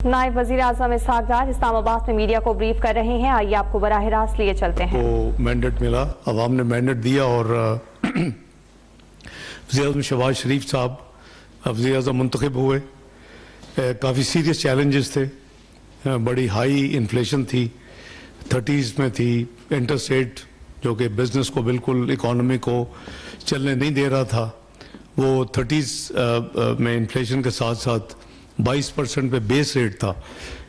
नायब वजीर आजम इसहाक डार इस्लामाबाद में मीडिया को ब्रीफ कर रहे हैं। आइए आपको बराह रास्त लिए चलते हैं। को मैंडेट मिला, अवाम ने मैंडेट दिया और वज़ीर आज़म शहबाज शरीफ साहब वज़ीर आज़म मुंतखब हुए। काफ़ी सीरियस चैलेंजेस थे, बड़ी हाई इन्फ्लेशन थी, 30s में थी, इंटरेस्ट रेट जो कि बिज़नेस को बिल्कुल इकॉनमी को चलने नहीं दे रहा था, वो 30s में इन्फ्लेशन के साथ साथ 22% पे बेस रेट था,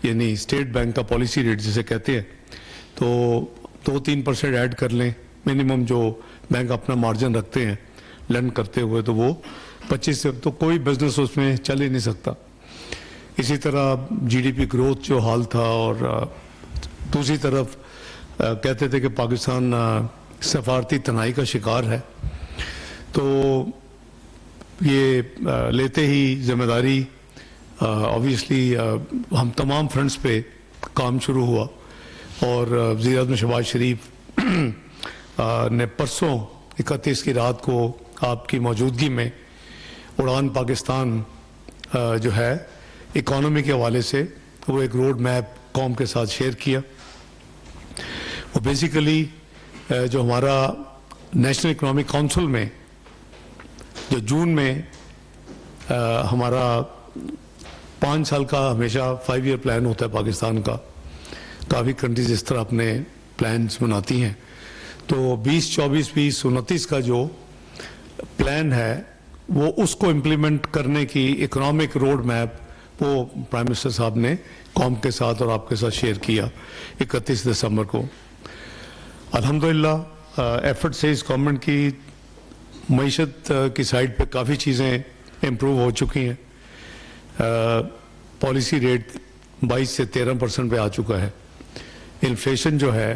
यानी स्टेट बैंक का पॉलिसी रेट जिसे कहते हैं। तो 2-3% ऐड कर लें मिनिमम जो बैंक अपना मार्जिन रखते हैं लैंड करते हुए, तो वो 25 से तो कोई बिजनेस उसमें चल ही नहीं सकता। इसी तरह जीडीपी ग्रोथ जो हाल था, और दूसरी तरफ कहते थे कि पाकिस्तान सफारती तनाई का शिकार है। तो ये लेते ही जिम्मेदारी ऑब्वियसली हम तमाम फ्रंट्स पे काम शुरू हुआ और वज़ीर आज़म शहबाज शरीफ ने परसों 31 की रात को आपकी मौजूदगी में उड़ान पाकिस्तान जो है इकॉनमी के हवाले से वो एक रोड मैप कौम के साथ शेयर किया। वो बेसिकली जो हमारा नेशनल इकोनॉमिक काउंसिल में जो जून में हमारा 5 साल का हमेशा 5 ईयर प्लान होता है पाकिस्तान का, काफ़ी कंट्रीज इस तरह अपने प्लान्स बनाती हैं। तो 20, 24, 20, 29 का जो प्लान है वो उसको इम्प्लीमेंट करने की इकोनॉमिक रोड मैप वो प्राइम मिनिस्टर साहब ने कौम के साथ और आपके साथ शेयर किया 31 दिसंबर को। अल्हम्दुलिल्लाह एफर्ट से इस गवर्नमेंट की मईशत की साइड पे काफ़ी चीज़ें इम्प्रूव हो चुकी हैं। पॉलिसी रेट 22 से 13% पे आ चुका है। इन्फ्लेशन जो है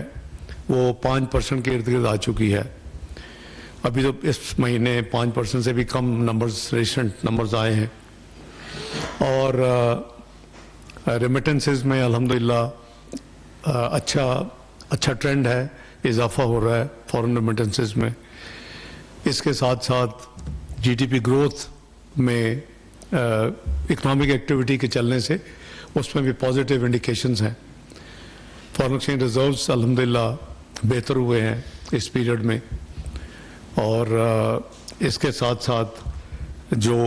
वो 5% के इर्द गिर्द आ चुकी है। अभी तो इस महीने 5% से भी कम नंबर्स, रिसेंट नंबर्स आए हैं। और रेमिटेंसेस में अल्हम्दुलिल्लाह अच्छा ट्रेंड है, इजाफा हो रहा है फॉरेन रेमिटेंसेस में। इसके साथ साथ जीडीपी ग्रोथ में इकोनॉमिक एक्टिविटी के चलने से उसमें भी पॉजिटिव इंडिकेशंस हैं। फॉरेन एक्सचेंज रिजर्व्स अल्हम्दुलिल्लाह बेहतर हुए हैं इस पीरियड में। और इसके साथ साथ जो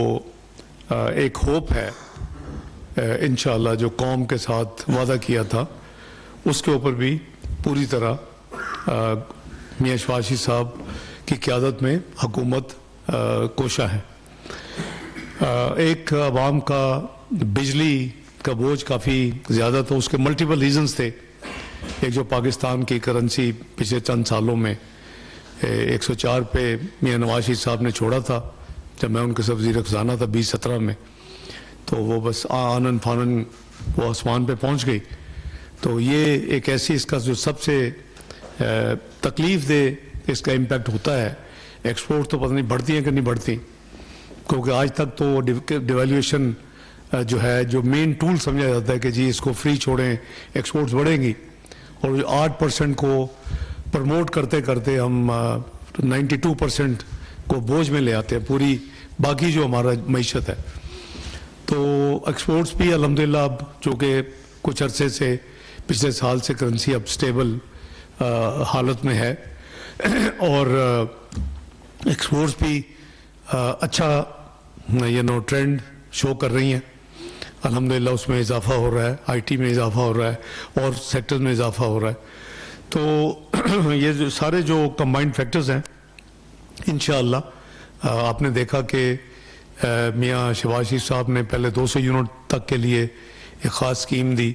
एक होप है इंशाअल्लाह जो कौम के साथ वादा किया था उसके ऊपर भी पूरी तरह मियां शहबाज साहब की क़यादत में हुकूमत कोशा है। एक अवाम का बिजली का बोझ काफ़ी ज़्यादा था, उसके मल्टीपल रीजंस थे। एक जो पाकिस्तान की करेंसी पिछले चंद सालों में 104 पे मियां नवाज शरीफ साहब ने छोड़ा था जब मैं उनके साथ वज़ीर ख़ज़ाना था 2017 में, तो वो बस आनन फानन वो आसमान पे पहुंच गई। तो ये एक ऐसी इसका जो सबसे तकलीफ़ दे इसका इम्पेक्ट होता है। एक्सपोर्ट तो पता नहीं बढ़ती हैं कि नहीं बढ़ती, क्योंकि आज तक तो डिवैल्यूएशन जो है जो मेन टूल समझा जाता है कि जी इसको फ्री छोड़ें एक्सपोर्ट्स बढ़ेंगी, और 8% को प्रमोट करते करते हम 92% को बोझ में ले आते हैं पूरी बाकी जो हमारा मईशत है। तो एक्सपोर्ट्स भी अल्हम्दुलिल्लाह अब जो कि कुछ अरसे से पिछले साल से करेंसी अब स्टेबल हालत में है और एक्सपोर्ट्स भी अच्छा ट्रेंड शो कर रही हैं अल्हम्दुलिल्लाह। उसमें इजाफा हो रहा है, आईटी में इजाफा हो रहा है और सेक्टर्स में इजाफा हो रहा है। तो ये जो सारे जो कंबाइंड फैक्टर्स हैं इंशाअल्लाह आपने देखा कि मियां शहबाज शरीफ साहब ने पहले 200 यूनिट तक के लिए एक ख़ास स्कीम दी,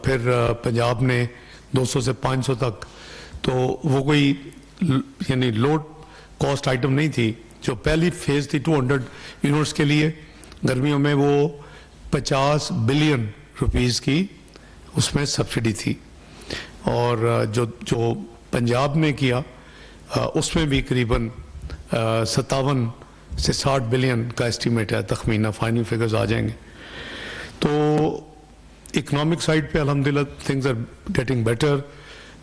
फिर पंजाब ने 200 से 500 तक। तो वो कोई यानी लोड कॉस्ट आइटम नहीं थी। जो पहली फेज़ थी 200 यूनिट्स के लिए गर्मियों में, वो 50 बिलियन रुपीस की उसमें सब्सिडी थी। और जो पंजाब ने किया उसमें भी करीबन 57 से 60 बिलियन का एस्टीमेट है, तखमीना, फाइनल फिगर्स आ जाएंगे। तो इकोनॉमिक साइड पे अल्हम्दुलिल्लाह थिंग्स आर गेटिंग बेटर।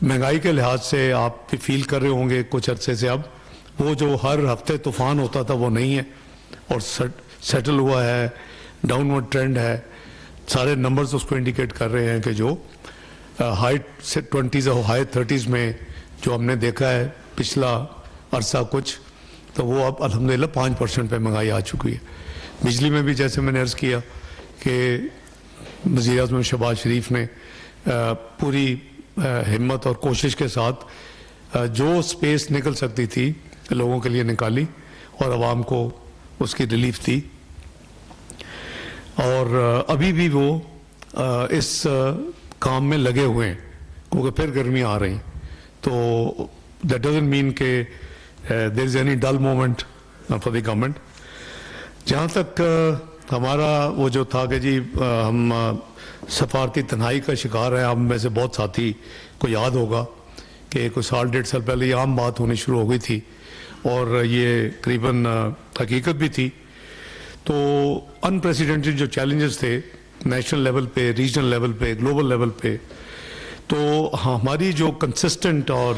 महंगाई के लिहाज से आप भी फील कर रहे होंगे कुछ अरसे से अब वो जो हर हफ्ते तूफान होता था वो नहीं है और सेटल हुआ है, डाउनवर्ड ट्रेंड है। सारे नंबर्स उसको इंडिकेट कर रहे हैं कि जो हाई से 20s और हाई 30s में जो हमने देखा है पिछला अरसा कुछ, तो वो अब अल्हम्दुलिल्लाह 5% पे महंगाई आ चुकी है। बिजली में भी जैसे मैंने अर्ज़ किया कि वज़ीर आज़म शहबाज शरीफ ने पूरी हिम्मत और कोशिश के साथ जो स्पेस निकल सकती थी लोगों के लिए निकाली और आवाम को उसकी रिलीफ दी, और अभी भी वो इस काम में लगे हुए हैं क्योंकि फिर गर्मी आ रही। तो दैट डजंट मीन के there is any dull moment for the government. जहाँ तक हमारा वो जो था कि जी हम सफारती तन्हाई का शिकार है, हम में से बहुत साथी को याद होगा कि कुछ साल 1.5 साल पहले ये आम बात होनी शुरू हो गई थी और ये करीबन हकीकत भी थी। तो अनप्रेसिडेंटेड जो चैलेंजेस थे नेशनल लेवल पे, रीजनल लेवल पे, ग्लोबल लेवल पे, तो हमारी जो कंसिस्टेंट और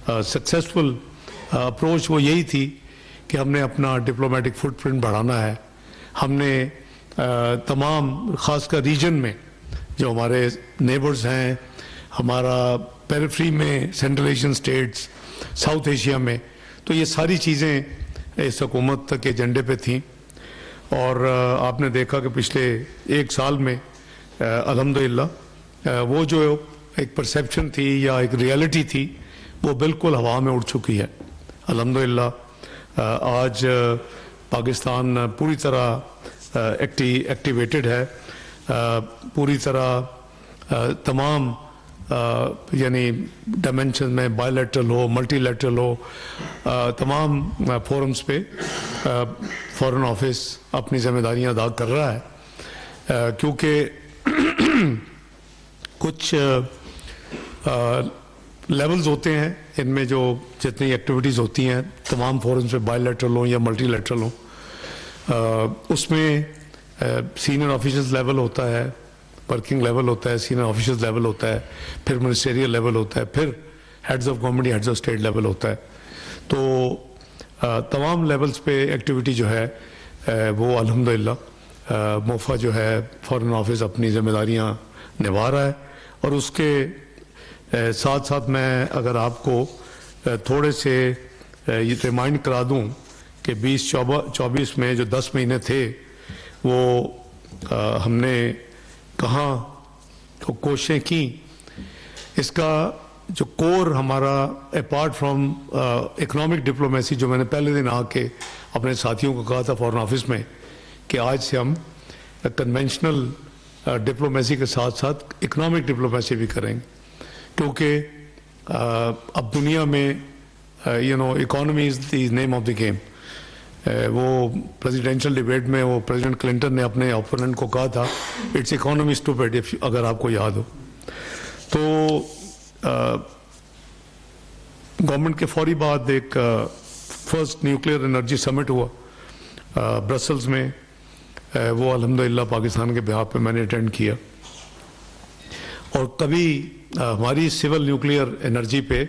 सक्सेसफुल अप्रोच वो यही थी कि हमने अपना डिप्लोमेटिक फुटप्रिंट बढ़ाना है। हमने तमाम ख़ासकर रीजन में जो हमारे नेबर्स हैं, हमारा पेरिफेरी में central Asian states, south Asia में, तो ये सारी चीज़ें इस हुकूमत के एजेंडे पे थीं। और आपने देखा कि पिछले 1 साल में अल्हम्दुलिल्लाह वो जो एक परसेप्शन थी या एक रियलिटी थी वो बिल्कुल हवा में उड़ चुकी है। अल्हम्दुलिल्लाह आज पाकिस्तान पूरी तरह एक्टिवेटेड है, पूरी तरह तमाम यानी डायमेंशन में, बायलैटरल हो, मल्टीलैटरल हो, तमाम फोरम्स पे फॉरेन ऑफिस अपनी जिम्मेदारियां अदा कर रहा है। क्योंकि कुछ लेवल्स होते हैं इनमें जो जितनी एक्टिविटीज़ होती हैं तमाम फोरम्स पे, बायलैटरल हो या मल्टीलैटरल हो, उसमें सीनियर ऑफिसर्स लेवल होता है, वर्किंग लेवल होता है, सीनियर ऑफिसर्स लेवल होता है, फिर मिनिस्टेरियल लेवल होता है, फिर heads of government, heads of state level होता है। तो तमाम लेवल्स पे एक्टिविटी जो है वो अल्हम्दुलिल्लाह मोफा जो है फॉरेन ऑफिस अपनी जिम्मेदारियां निभा रहा है। और उसके साथ साथ मैं अगर आपको थोड़े से ये रिमाइंड करा दूं कि 2024 में जो 10 महीने थे वो हमने कहाँ तो कोशिशें की। इसका जो कोर हमारा अपार्ट फ्रॉम इकोनॉमिक डिप्लोमेसी, जो मैंने पहले दिन आके अपने साथियों को कहा था फॉरेन ऑफिस में कि आज से हम कन्वेंशनल डिप्लोमेसी के साथ साथ इकोनॉमिक डिप्लोमेसी भी करेंगे, क्योंकि अब दुनिया में economy is the name of the game. वो प्रेसिडेंशियल डिबेट में वो प्रेसिडेंट क्लिंटन ने अपने ओपोनेंट को कहा था इट्स इकोनॉमी स्टूपिड, अगर आपको याद हो। तो गवर्नमेंट के फौरी बाद एक फर्स्ट न्यूक्लियर एनर्जी समिट हुआ ब्रसल्स में, वो अल्हम्दुलिल्लाह पाकिस्तान के बिहाफ पे मैंने अटेंड किया। और कभी हमारी सिविल न्यूक्लियर एनर्जी पे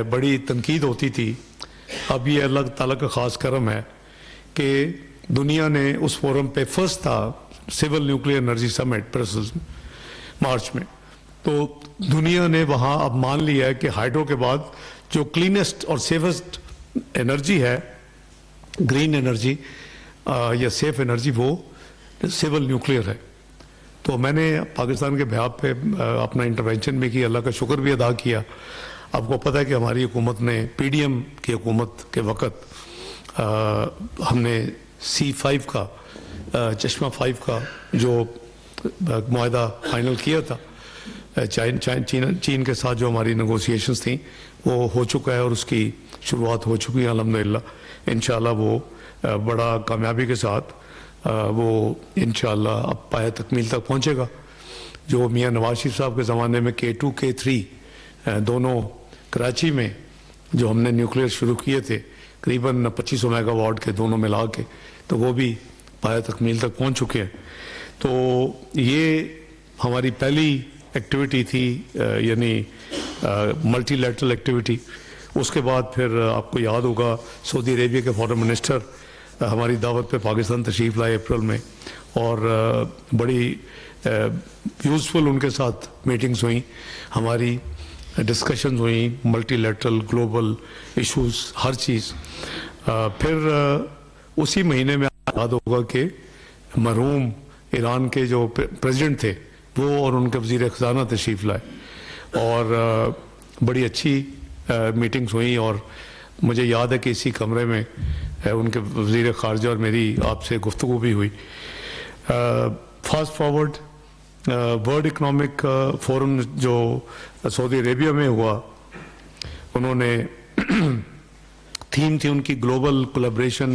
बड़ी तनकीद होती थी, अब ये अल्लाह ताला का ख़ास करम है कि दुनिया ने उस फोरम पे फर्स्ट था civil nuclear energy summit Brussels में मार्च में। तो दुनिया ने वहाँ अब मान लिया है कि हाइड्रो के बाद जो क्लीनेस्ट और सेफेस्ट एनर्जी है, ग्रीन एनर्जी या सेफ एनर्जी, वो सिविल न्यूक्लियर है। तो मैंने पाकिस्तान के बिहाफ पे अपना इंटरवेंशन भी किया, अल्लाह का शुक्र भी अदा किया। आपको पता है कि हमारी हुकूमत ने पीडीएम की हुकूमत के वक़्त हमने C5 का चश्मा 5 का जो मुआहदा फाइनल किया था चीन के साथ, जो हमारी नेगोशिएशंस थी वो हो चुका है और उसकी शुरुआत हो चुकी है अल्हम्दुलिल्लाह। इंशाल्लाह वो बड़ा कामयाबी के साथ वो इंशाल्लाह अब पाया तकमील तक पहुँचेगा। जो मियाँ नवाज शरीफ साहब के ज़माने में K2 K3 दोनों कराची में जो हमने न्यूक्लियर शुरू किए थे करीबन 2500 मेगावाट के दोनों मिला के, तो वो भी पाया तकमील तक पहुँच चुके हैं। तो ये हमारी पहली एक्टिविटी थी, यानी मल्टीलैटरल एक्टिविटी। उसके बाद फिर आपको याद होगा सऊदी अरेबिया के फॉरेन मिनिस्टर हमारी दावत पे पाकिस्तान तशरीफ़ लाए अप्रैल में, اور بڑی یوزفل ان کے ساتھ میٹنگز ہوئیں ہماری، ڈسکشنز ہوئیں ملٹی لیٹرل گلوبل ایشوز ہر چیز. پھر اسی مہینے میں یاد ہوگا کہ مرحوم ایران کے جو پریزیڈنٹ تھے وہ اور ان کے وزیر خزانہ تشریف لائے اور بڑی اچھی میٹنگز ہوئیں. اور مجھے یاد ہے کہ اسی کمرے میں ان کے وزیر خارجہ اور میری آپ سے گفتگو بھی ہوئی. Fast forward world economic forum جو سعودی عربیہ میں ہوا، انہوں نے تھیم تھی ان کی global collaboration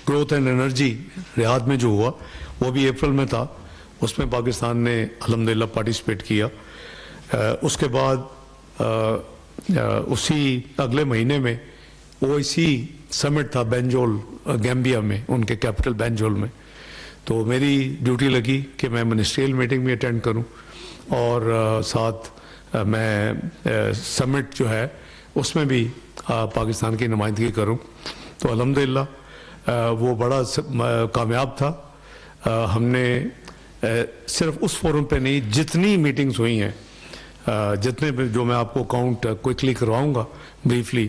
growth and energy, Riyadh میں جو ہوا وہ بھی اپریل میں تھا. اس میں پاکستان نے الحمدللہ پارٹیسپیٹ کیا. اس کے بعد اسی اگلے مہینے میں OIC سمٹ تھا بینجول گیمبیا میں، ان کے کیپٹل بینجول میں. تو میری ڈیوٹی لگی کہ میں منسٹریل میٹنگ بھی اٹینڈ کروں اور ساتھ میں سمٹ جو ہے اس میں بھی پاکستان کی نمائندگی کروں. تو الحمدللہ وہ بڑا کامیاب تھا. ہم نے صرف اس فورم پہ نہیں، جتنی میٹنگز ہوئی ہیں، جتنے بھی جو میں آپ کو کاؤنٹ کوئکلی کرواؤں گا بریفلی،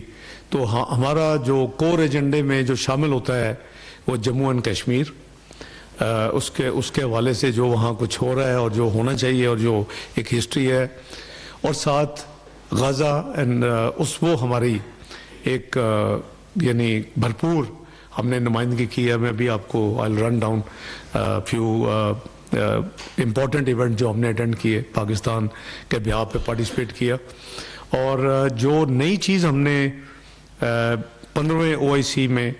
تو ہمارا جو کور ایجنڈے میں جو شامل ہوتا ہے وہ جموں اینڈ کشمیر، اس کے حوالے سے جو وہاں کچھ ہو رہا ہے اور جو ہونا چاہیے اور جو ایک ہسٹری ہے، اور ساتھ غزہ اینڈ وہ ہماری ایک یعنی بھرپور ہم نے نمائندگی کی ہے. میں بھی آپ کو آئی run down few important event جو ہم نے اٹینڈ کیے، پاکستان کے بیہاف پہ پارٹیسپیٹ کیا. اور جو نئی چیز ہم نے 15ویں OIC میں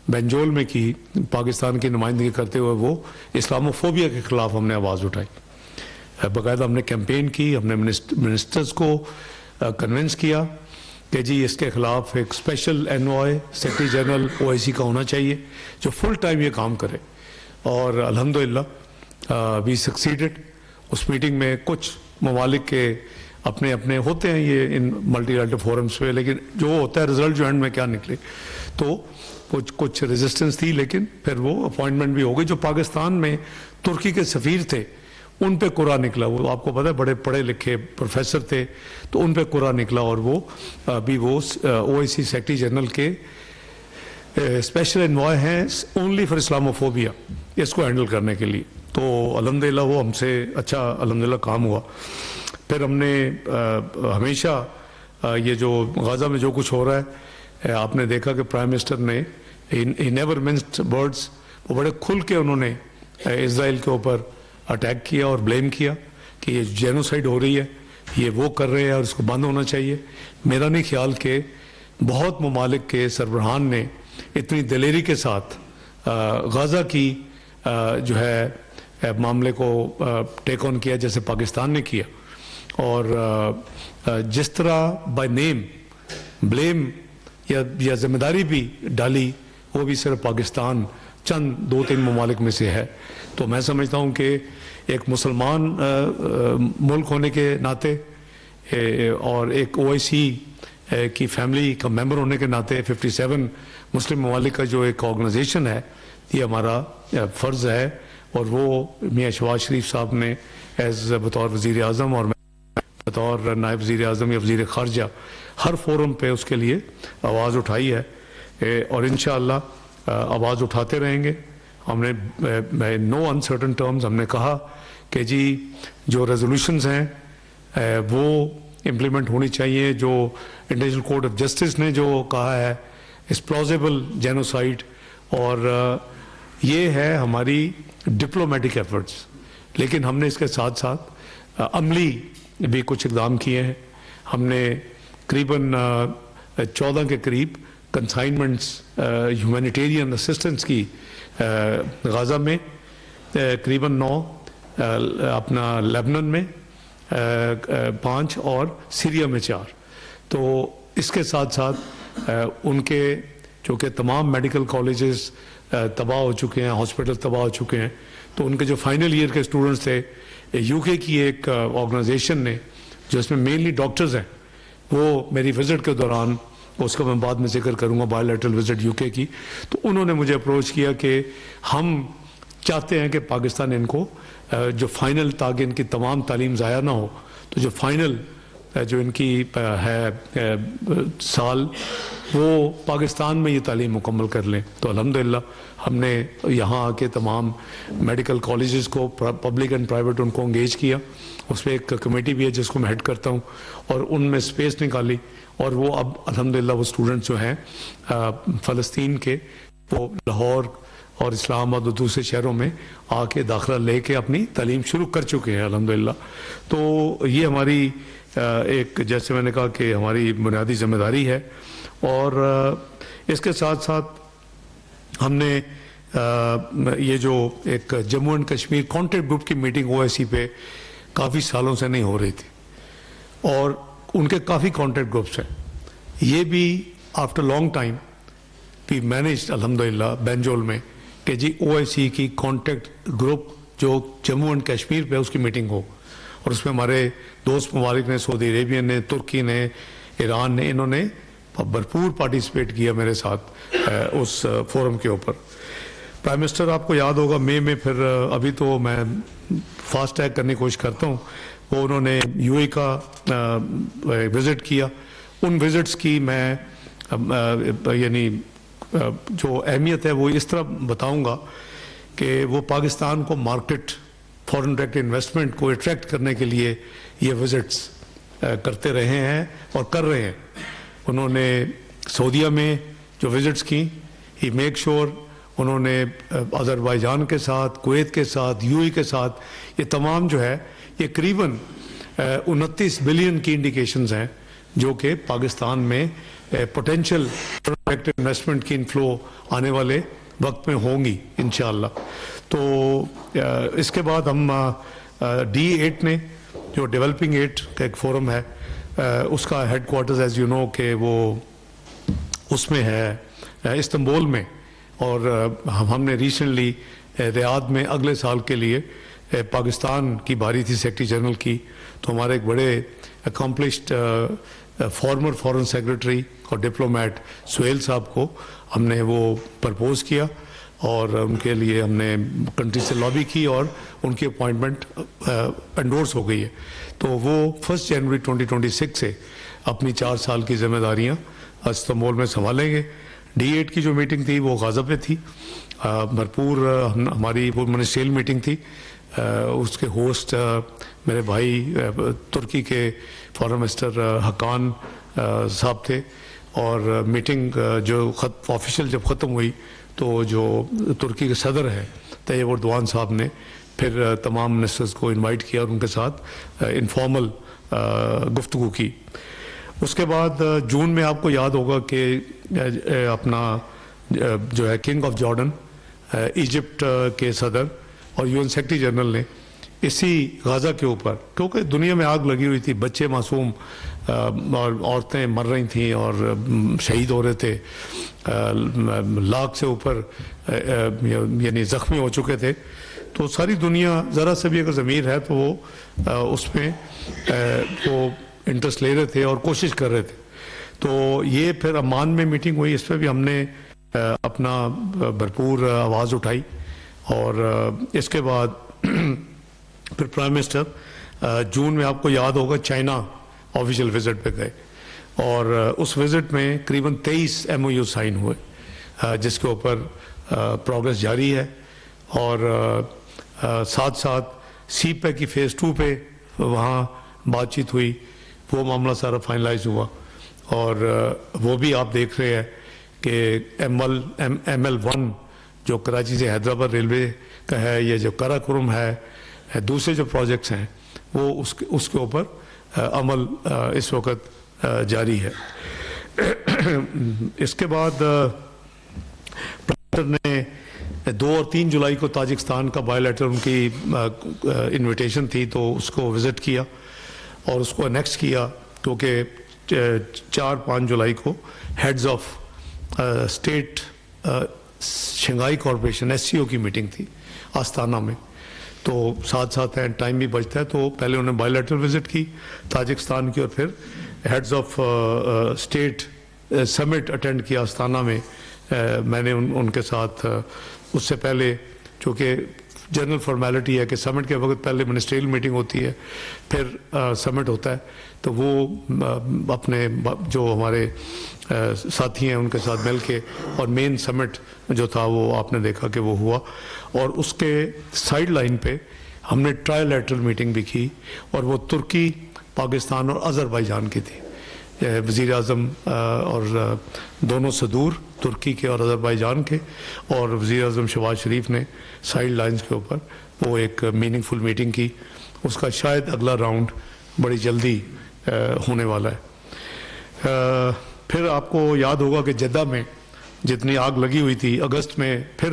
بینجول میں کی پاکستان کی نمائندگی کرتے ہوئے، وہ اسلاموفوبیا کے خلاف ہم نے آواز اٹھائی. باقاعدہ ہم نے کیمپین کی، ہم نے منسٹرز کو کنونس کیا کہ جی اس کے خلاف ایک special envoy secretary general OIC کا ہونا چاہیے جو فل ٹائم یہ کام کرے. اور الحمدللہ وی سکسیڈڈ. اس میٹنگ میں کچھ ممالک کے اپنے اپنے ہوتے ہیں یہ ان ملٹی لیٹرل فورمز پہ، لیکن جو ہوتا ہے رزلٹ جو اینڈ میں کیا نکلے، تو کچھ ریزسٹنس تھی، لیکن پھر وہ اپوائنٹمنٹ بھی ہو گئی. جو پاکستان میں ترکی کے سفیر تھے ان پہ قرعہ نکلا، وہ آپ کو پتہ ہے بڑے پڑھے لکھے پروفیسر تھے، تو ان پہ قرعہ نکلا اور وہ ابھی وہ OIC سیکرٹری جنرل کے اسپیشل انوائے ہیں اونلی فار اسلاموفوبیا، اس کو ہینڈل کرنے کے لیے. تو الحمدللہ وہ ہم سے اچھا الحمدللہ کام ہوا. پھر ہم نے ہمیشہ یہ جو غزہ میں جو کچھ ہو رہا ہے، آپ نے دیکھا کہ پرائم منسٹر نے ہی نیور منسڈ ورڈز، وہ بڑے کھل کے انہوں نے اسرائیل کے اوپر اٹیک کیا اور بلیم کیا کہ یہ جینوسائیڈ ہو رہی ہے، یہ وہ کر رہے ہیں اور اس کو بند ہونا چاہیے. میرا نہیں خیال کہ بہت ممالک کے سربراہان نے اتنی دلیری کے ساتھ غزہ کی جو ہے معاملے کو ٹیک آن کیا جیسے پاکستان نے کیا. اور جس طرح بائی نیم بلیم یا ذمہ داری بھی ڈالی، وہ بھی صرف پاکستان چند 2-3 ممالک میں سے ہے. تو میں سمجھتا ہوں کہ ایک مسلمان ملک ہونے کے ناطے اور ایک OIC کی فیملی کا ممبر ہونے کے ناطے 57 مسلم ممالک کا جو ایک آرگنائزیشن ہے، یہ ہمارا فرض ہے. اور وہ میاں شہباز شریف صاحب نے بطور وزیر اعظم اور بطور نائب وزیر اعظم یا وزیر خارجہ ہر فورم پہ اس کے لیے آواز اٹھائی ہے، اور انشاءاللہ آواز اٹھاتے رہیں گے. ہم نے نو انسرٹن ٹرمز ہم نے کہا کہ جی جو ریزولوشنز ہیں وہ امپلیمنٹ ہونی چاہیے. جو انٹرنیشنل کورٹ آف جسٹس نے جو کہا ہے اس پلازیبل جینوسائیڈ، اور یہ ہے ہماری ڈپلومیٹک ایفرٹس. لیکن ہم نے اس کے ساتھ ساتھ عملی بھی کچھ اقدام کیے ہیں. ہم نے قریباً 14 کے قریب کنسائنمنٹس ہیومینیٹیرین اسسٹنس کی غزہ میں، قریباً 9 اپنا لیبنان میں 5 اور سیریا میں 4. تو اس کے ساتھ ساتھ ان کے چونکہ تمام میڈیکل کالجز تباہ ہو چکے ہیں، ہاسپٹل تباہ ہو چکے ہیں، تو ان کے جو فائنل ایئر کے اسٹوڈنٹس تھے، UK کی ایک آرگنائزیشن نے جو اس میں مینلی ڈاکٹرز ہیں، وہ میری وزٹ کے دوران، اس کا میں بعد میں ذکر کروں گا، بائی لیٹرل وزٹ UK کی، تو انہوں نے مجھے اپروچ کیا کہ ہم چاہتے ہیں کہ پاکستان ان کو جو فائنل، تاکہ ان کی تمام تعلیم ضائع نہ ہو، تو جو فائنل جو ان کی ہے سال، وہ پاکستان میں یہ تعلیم مکمل کر لیں. تو الحمدللہ ہم نے یہاں آ کے تمام میڈیکل کالجز کو، پبلک اینڈ پرائیویٹ، ان کو انگیج کیا. اس پہ ایک کمیٹی بھی ہے جس کو میں ہیڈ کرتا ہوں، اور ان میں اسپیس نکالی، اور وہ اب الحمدللہ وہ اسٹوڈنٹس جو ہیں فلسطین کے، وہ لاہور اور اسلام آباد اور دوسرے شہروں میں آ کے داخلہ لے کے اپنی تعلیم شروع کر چکے ہیں الحمدللہ. تو یہ ہماری ایک، جیسے میں نے کہا کہ ہماری بنیادی ذمہ داری ہے. اور اس کے ساتھ ساتھ ہم نے یہ جو ایک Jammu and Kashmir contact group کی میٹنگ OIC پہ کافی سالوں سے نہیں ہو رہی تھی، اور ان کے کافی کانٹیکٹ گروپس ہیں. یہ بھی after long time we managed الحمدللہ بینجول میں کہ جی OIC کی کانٹیکٹ گروپ جو جموں اینڈ کشمیر پہ اس کی میٹنگ ہو، اور اس میں ہمارے دوست ممالک نے، سعودی عربیہ نے، ترکی نے، ایران نے، انہوں نے بھرپور پارٹیسپیٹ کیا میرے ساتھ اس فورم کے اوپر. پرائم منسٹر آپ کو یاد ہوگا مئی میں، پھر ابھی تو میں فاسٹ ٹریک کرنے کی کوشش کرتا ہوں، وہ انہوں نے UAE کا وزٹ کیا. ان وزٹس کی میں یعنی جو اہمیت ہے وہ اس طرح بتاؤں گا کہ وہ پاکستان کو مارکیٹ، فورن ڈائریکٹ انویسٹمنٹ کو اٹریکٹ کرنے کے لیے یہ وزٹس کرتے رہے ہیں اور کر رہے ہیں. انہوں نے سعودیہ میں جو وزٹس کی، ہی میک شور انہوں نے آذربائیجان کے ساتھ، کویت کے ساتھ، UAE کے ساتھ، یہ تمام جو ہے یہ قریباً 29 بلین کی انڈیکیشنز ہیں جو کہ پاکستان میں پوٹینشیل ڈائریکٹ انویسٹمنٹ کی انفلو آنے والے وقت میں ہوں گی انشاءاللہ. تو اس کے بعد ہم D8 نے جو ڈیولپنگ 8 کا ایک فورم ہے، اس کا headquarters as you know کہ وہ اس میں ہے استنبول میں، اور ہم نے ریسنٹلی ریاض میں اگلے سال کے لیے پاکستان کی باری تھی سیکرٹری جنرل کی، تو ہمارے ایک بڑے اکمپلشڈ فارمر فارن سیکرٹری اور ڈپلومیٹ سہیل صاحب کو ہم نے وہ پرپوز کیا، اور ان کے لیے ہم نے کنٹری سے لابی کی، اور ان کی اپوائنٹمنٹ انڈورس ہو گئی ہے. تو وہ 1 جنوری 2026 سے اپنی 4 سال کی ذمہ داریاں استنبول میں سنبھالیں گے. D8 کی جو میٹنگ تھی وہ غازہ پہ تھی، بھرپور ہماری وہ منسٹریل میٹنگ تھی. اس کے ہوسٹ میرے بھائی ترکی کے فارن منسٹر حقان صاحب تھے، اور میٹنگ جو آفیشیل جب ختم ہوئی تو جو ترکی کے صدر ہیں طیب اردوان صاحب نے پھر تمام منسٹرز کو انوائٹ کیا اور ان کے ساتھ انفارمل گفتگو کی. اس کے بعد جون میں آپ کو یاد ہوگا کہ اپنا جو ہے کنگ آف جارڈن، ایجپٹ کے صدر اور UN سیکرٹری جنرل نے اسی غازہ کے اوپر، کیونکہ دنیا میں آگ لگی ہوئی تھی، بچے معصوم اور عورتیں مر رہی تھیں اور شہید ہو رہے تھے، لاکھ سے اوپر یعنی زخمی ہو چکے تھے. تو ساری دنیا ذرا سے بھی اگر ضمیر ہے تو وہ اس میں وہ انٹرسٹ لے رہے تھے اور کوشش کر رہے تھے. تو یہ پھر عمان میں میٹنگ ہوئی، اس پہ بھی ہم نے اپنا بھرپور آواز اٹھائی. اور اس کے بعد پھر پرائم منسٹر جون میں آپ کو یاد ہوگا چائنا آفیشیل وزٹ پہ گئے، اور اس وزٹ میں قریباً 23 MOU سائن ہوئے جس کے اوپر پروگرس جاری ہے. اور ساتھ ساتھ CPEC کی فیز 2 پہ وہاں بات چیت ہوئی، وہ معاملہ سارا فائنلائز ہوا. اور وہ بھی آپ دیکھ رہے ہیں کہ ML1 جو کراچی سے حیدرآباد ریلوے کا ہے، یہ جو کراکرم ہے، دوسرے جو پروجیکٹس ہیں وہ اس کے اوپر عمل اس وقت جاری ہے. اس کے بعد نے 2 اور 3 جولائی کو تاجکستان کا بائے لیٹر ان کی انویٹیشن تھی تو اس کو وزٹ کیا اور اس کو انیکس کیا، کیونکہ 4-5 جولائی کو heads of state Shanghai corporation SCO کی میٹنگ تھی آستانہ میں. تو ساتھ ساتھ ہیں، ٹائم بھی بچتا ہے، تو پہلے انہوں نے بائی لیٹرل وزٹ کی تاجکستان کی، اور پھر heads of state summit attend کیا آستانہ میں. میں نے ان کے ساتھ اس سے پہلے چونکہ जनरल फॉर्मेलिटी है कि समिट के वक्त पहले मिनिस्ट्रियल मीटिंग होती है, फिर समिट होता है, तो वो अपने जो हमारे साथी हैं उनके साथ मिल के, और मेन समिट जो था वो आपने देखा कि वो हुआ, और उसके साइड लाइन पे हमने ट्रायलैटरल मीटिंग भी की, और वो तुर्की, पाकिस्तान और अज़रबैजान की थी। वज़ीर आज़म और दोनों सदूर तुर्की के और अज़रबैजान के, और वज़ीर आज़म शहबाज शरीफ ने साइड लाइन्स के ऊपर वो एक मीनिंगफुल मीटिंग की। उसका शायद अगला राउंड बड़ी जल्दी होने वाला है। फिर आपको याद होगा कि जद्दा में जितनी आग लगी हुई थी, अगस्त में फिर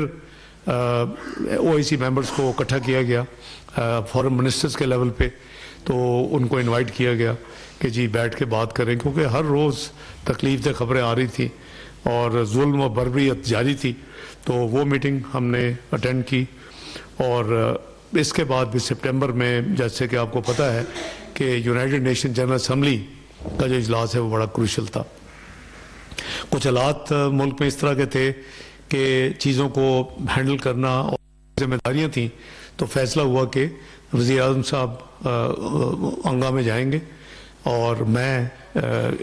OIC मेंबर्स को इकट्ठा किया गया फॉरेन मिनिस्टर्स के लेवल पे, तो उनको इनवाइट किया गया कि जी बैठ के बात करें, क्योंकि हर रोज़ तकलीफ से खबरें आ रही थी और जुल्म और बर्बरियत जारी थी। तो वो मीटिंग हमने अटेंड की, और इसके बाद भी सितंबर में, जैसे कि आपको पता है कि यूनाइटेड नेशन जनरल असम्बली का जो इजलास है वो बड़ा क्रूशल था। कुछ हालात मुल्क में इस तरह के थे कि चीज़ों को हैंडल करना और जिम्मेदारियाँ थीं, तो फैसला हुआ कि वज़ीर आज़म साहब अंगा में जाएंगे और मैं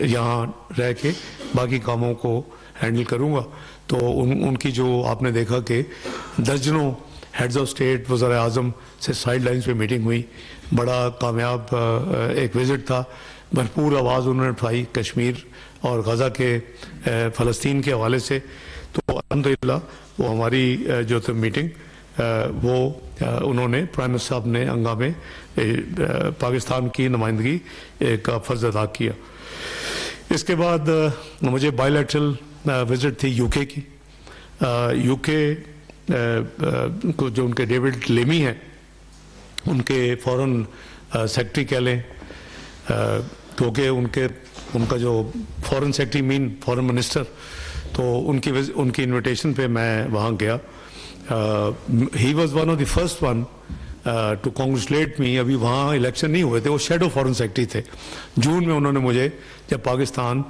यहाँ रह के बाकी कामों को हैंडल करूँगा। तो उनकी जो आपने देखा कि दर्जनों हेड्स ऑफ स्टेट, वज़ीर आज़म से साइड लाइन्स पे मीटिंग हुई, बड़ा कामयाब एक विज़िट था। भरपूर आवाज़ उन्होंने उठाई कश्मीर और गज़ा के फ़लस्तीन के हवाले से। तो अल्हम्दुलिल्लाह वो हमारी जो थी मीटिंग वो उन्होंने प्राइम मिनिस्टर साहब ने अंगा में पाकिस्तान की नुमाइंदगी का फ़र्ज़ अदा किया। इसके बाद मुझे बायलैटरल विज़िट थी यूके की। यूके को जो उनके डेविड लेमी हैं, उनके फॉरेन सेक्रेटरी कह लें, क्योंकि उनका जो foreign secretary mean foreign minister, तो उनकी इनविटेशन पे मैं वहाँ गया। He was one of the first one to congratulate me. अभी वहाँ इलेक्शन नहीं हुए थे, वो शेडो फॉरेन सेक्रेटरी थे। जून में उन्होंने मुझे, जब पाकिस्तान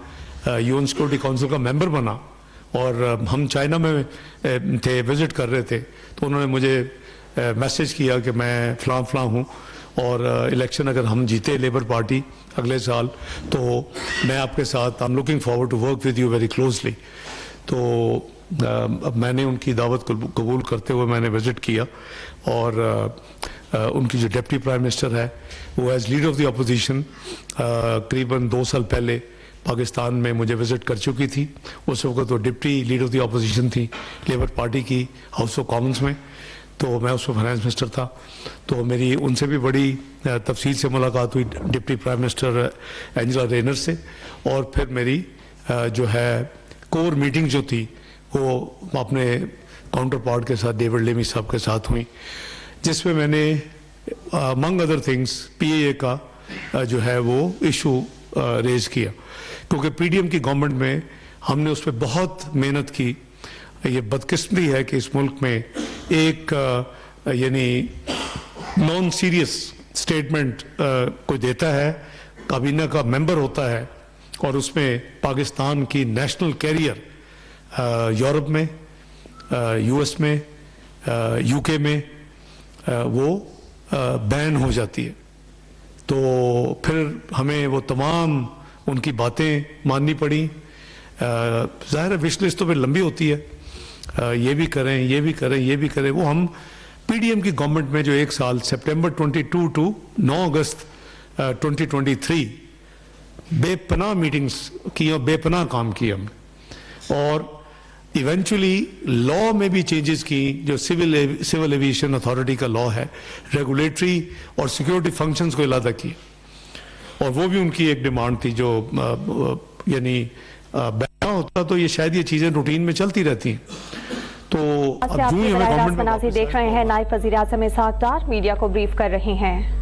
UN सिक्योरिटी काउंसिल का मेंबर बना और हम चाइना में थे, विज़िट कर रहे थे, तो उन्होंने मुझे मैसेज किया कि मैं फ़लाँ हूँ, और इलेक्शन अगर हम जीते लेबर पार्टी अगले साल, तो मैं आपके साथ, I am looking forward to work with you very closely. तो अब मैंने उनकी दावत कबूल करते हुए मैंने विज़िट किया, और उनकी जो डिप्टी प्राइम मिनिस्टर है वो as leader of the opposition करीबन 2 साल पहले पाकिस्तान में मुझे विज़िट कर चुकी थी। उस वक्त वो deputy leader of the opposition थी लेबर पार्टी की हाउस ऑफ कॉमन्स में, तो मैं उसमें फाइनेंस मिनिस्टर था। तो मेरी उनसे भी बड़ी तफसील से मुलाकात हुई, डिप्टी प्राइम मिनिस्टर एंजेला रेनर से, और फिर मेरी जो है कोर मीटिंग जो थी वो अपने काउंटर पार्ट के साथ, डेविड लेमी साहब के साथ हुई, जिसमें मैंने अमंग अदर थिंग्स PAA का जो है वो इशू रेज किया, क्योंकि PDM की गवर्नमेंट में हमने उस पर बहुत मेहनत की। ये बदकिस्मती है कि इस मुल्क में एक यानी नॉन सीरियस स्टेटमेंट कोई देता है, काबीना का मेंबर होता है, और उसमें पाकिस्तान की नेशनल कैरियर यूरोप में, US में, UK में वो बैन हो जाती है। तो फिर हमें वो तमाम उनकी बातें माननी पड़ी। ज़ाहिर है विश लिस्ट तो फिर लंबी होती है, ये भी करें, ये भी करें, ये भी करें। वो हम PDM की गवर्नमेंट में जो एक साल सितंबर 22 टू 9 अगस्त 2023 बेपनाह मीटिंग्स की और बेपनाह काम किया हमने, और इवेंचुअली लॉ में भी चेंजेस की। जो सिविल एविएशन अथॉरिटी का लॉ है, रेगुलेटरी और सिक्योरिटी फंक्शंस को अलग किया, और वो भी उनकी एक डिमांड थी। जो यानी बैन होता तो ये शायद ये चीज़ें रूटीन में चलती रहती हैं। तो अब यूं ही हमें गवर्नमेंट देख रहे हैं, नायब वज़ीर आज़म इसहाक़ डार मीडिया को ब्रीफ कर रहे हैं।